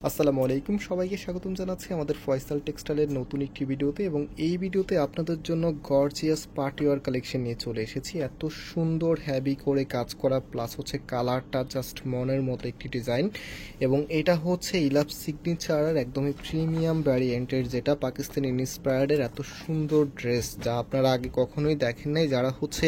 আসসালামু আলাইকুম, সবাইকে স্বাগতম জানাচ্ছি আমাদের ফয়সাল টেক্সটাইলের নতুন একটি ভিডিওতে। এবং এই ভিডিওতে আপনাদের জন্য গর্জিয়াস পার্টিওয়ার কালেকশন নিয়ে চলে এসেছি। এত সুন্দর হ্যাভি করে কাজ করা, প্লাস হচ্ছে কালারটা জাস্ট মনের মতো একটি ডিজাইন। এবং এটা হচ্ছে ইলাভ সিগনেচারের একদমই প্রিমিয়াম ভ্যারিয়েন্টের, যেটা পাকিস্তানি ইন্সপায়ার্ডের এত সুন্দর ড্রেস, যা আপনারা আগে কখনোই দেখেন নাই। যারা হচ্ছে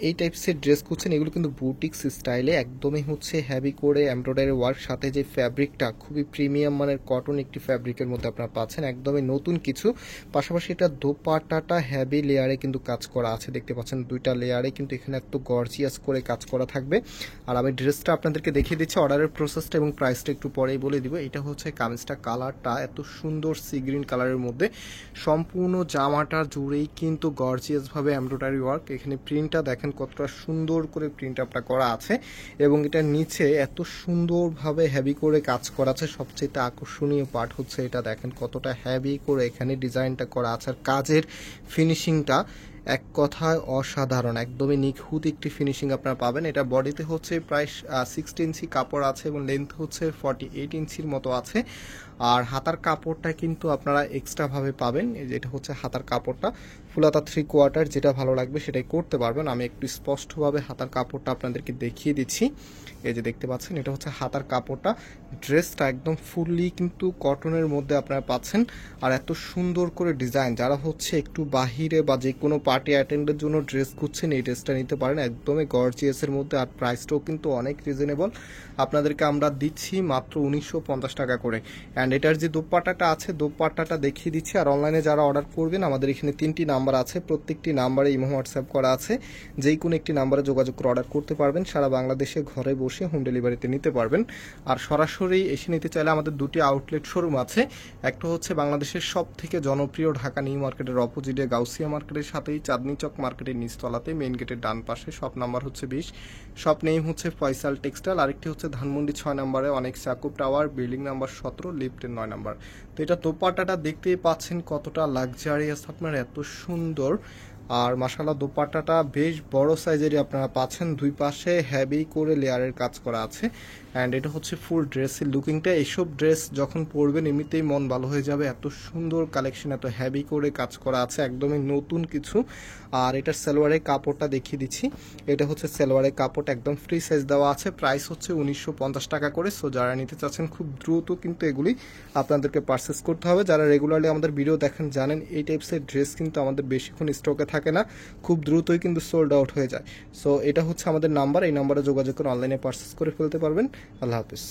এই টাইপসের ড্রেস খুঁজছেন, এগুলো কিন্তু বুটিক্স স্টাইলে একদমই হচ্ছে হ্যাভি করে এমব্রয়ডারি ওয়ার্ক, সাথে যে ফ্যাব্রিকটা খুবই প্রিমিয়াম মানের কটন একটি ফ্যাব্রিকের মধ্যে আপনারা পাচ্ছেন, একদমই নতুন কিছু। পাশাপাশি এটা দোপাট্টাটা হ্যাভি লেয়ারে কিন্তু কাজ করা আছে, দেখতে পাচ্ছেন দুইটা লেয়ারে কিন্তু এখানে এত গর্জিয়াস করে কাজ করা থাকবে। আর আমি ড্রেসটা আপনাদেরকে দেখিয়ে দিচ্ছি, অর্ডারের প্রসেসটা এবং প্রাইসটা একটু পরেই বলে দিব। এটা হচ্ছে কামিজটা, কালারটা এত সুন্দর সি গ্রিন কালারের মধ্যে, সম্পূর্ণ জামাটা জুড়েই কিন্তু গর্জিয়াসভাবে এমব্রয়ডারি ওয়ার্ক। এখানে প্রিন্টটা দেখেন কতটা সুন্দর করে প্রিন্ট আপটা করা আছে, এবং এটার নিচে এত সুন্দরভাবে হ্যাভি করে কাজ করা আছে। সবচেয়ে আকর্ষণীয় পার্ট হচ্ছে এটা, দেখেন কতটা হ্যাভি করে এখানে ডিজাইনটা করা আছে, আর কাজের ফিনিশিংটা এক কথায় অসাধারণ, একদমই নিখুঁত একটি ফিনিশিং আপনারা পাবেন। এটা বডিতে হচ্ছে প্রায় 60 ইঞ্চি কাপড় আছে এবং লেন্থ হচ্ছে 48 ইঞ্চির মতো আছে। আর হাতার কাপড়টা কিন্তু আপনারা এক্সট্রাভাবে পাবেন, যেটা হচ্ছে হাতার কাপড়টা ফুলাতা 3/4, যেটা ভালো লাগবে সেটাই করতে পারবেন। আমি একটু স্পষ্টভাবে হাতার কাপড়টা আপনাদেরকে দেখিয়ে দিচ্ছি। এই যে দেখতে পাচ্ছেন, এটা হচ্ছে হাতার কাপড়টা। ড্রেসটা একদম ফুললি কিন্তু কটনের মধ্যে আপনারা পাচ্ছেন, আর এত সুন্দর করে ডিজাইন। যারা হচ্ছে একটু বাহিরে বা যে কোনো পার্টি অ্যাটেন্ডের জন্য ড্রেস খুঁজছেন, এই ড্রেসটা নিতে পারেন, একদমই গর্জিয়াসের মধ্যে। আর প্রাইসটাও কিন্তু অনেক রিজনেবল, আপনাদেরকে আমরা দিচ্ছি মাত্র 1950 টাকা করে। অ্যান্ড এটার যে দোপাট্টাটা আছে, দোপাট্টাটা দেখিয়ে দিচ্ছি। আর অনলাইনে যারা অর্ডার করবেন, আমাদের এখানে 3টি নাম্বার আছে, প্রত্যেকটি নাম্বারে ইমো হোয়াটসঅ্যাপ করা আছে, যেই কোনো একটি নাম্বারে যোগাযোগ করে অর্ডার করতে পারবেন। সারা বাংলাদেশে ঘরে বসে হোম ডেলিভারিতে নিতে পারবেন। আর সরাসরি এসে নিতে চাইলে আমাদের দুটি আউটলেট শোরুম আছে। একটা হচ্ছে বাংলাদেশের সব থেকে জনপ্রিয় ঢাকা নিউ মার্কেটের অপোজিটে গাউসিয়া মার্কেটের সাথেই চাঁদনি চক মার্কেটের নিচতলাতে, মেইন গেটের ডান পাশে, শপ নাম্বার হচ্ছে 20, শপ নেম হচ্ছে ফয়সাল টেক্সটাইল। আরেকটি হচ্ছে ধানমন্ডি 6 নম্বরে অনেক সাকুব টাওয়ার, বিল্ডিং নাম্বার 17, লিফটের 9 নম্বর। তো এটা দোপাট্টাটা দেখতেই পাচ্ছেন কতটা লাক্সারিয়াস, আপনার এত সুন্দর। আর মাশাআল্লাহ দোপাট্টাটা বেশ বড় সাইজেরই আপনারা পাচ্ছেন, দুই পাশে হ্যাভি করে লেয়ারের কাজ করা আছে। অ্যান্ড এটা হচ্ছে ফুল ড্রেসের লুকিংটা। এইসব ড্রেস যখন পরবেন এমনিতেই মন ভালো হয়ে যাবে, এত সুন্দর কালেকশন, এত হ্যাভি করে কাজ করা আছে, একদমই নতুন কিছু। আর এটার সালোয়ারের কাপড়টা দেখিয়ে দিচ্ছি। এটা হচ্ছে সালোয়ারের কাপড়, একদম ফ্রি সাইজ দেওয়া আছে। প্রাইস হচ্ছে 1950 টাকা করে। সো যারা নিতে চাচ্ছেন খুব দ্রুত কিন্তু এগুলি আপনাদেরকে পারচেস করতে হবে। যারা রেগুলারলি আমাদের ভিডিও দেখেন জানেন এই টাইপসের ড্রেস কিন্তু আমাদের বেশিক্ষণ স্টকে থাকে না, খুব দ্রুতই কিন্তু সোল্ড আউট হয়ে যায়। সো এটা হচ্ছে আমাদের নাম্বার, এই নাম্বারে যোগাযোগ করে অনলাইনে পারচেস করে ফেলতে পারবেন। আল্লাহ হাফিজ।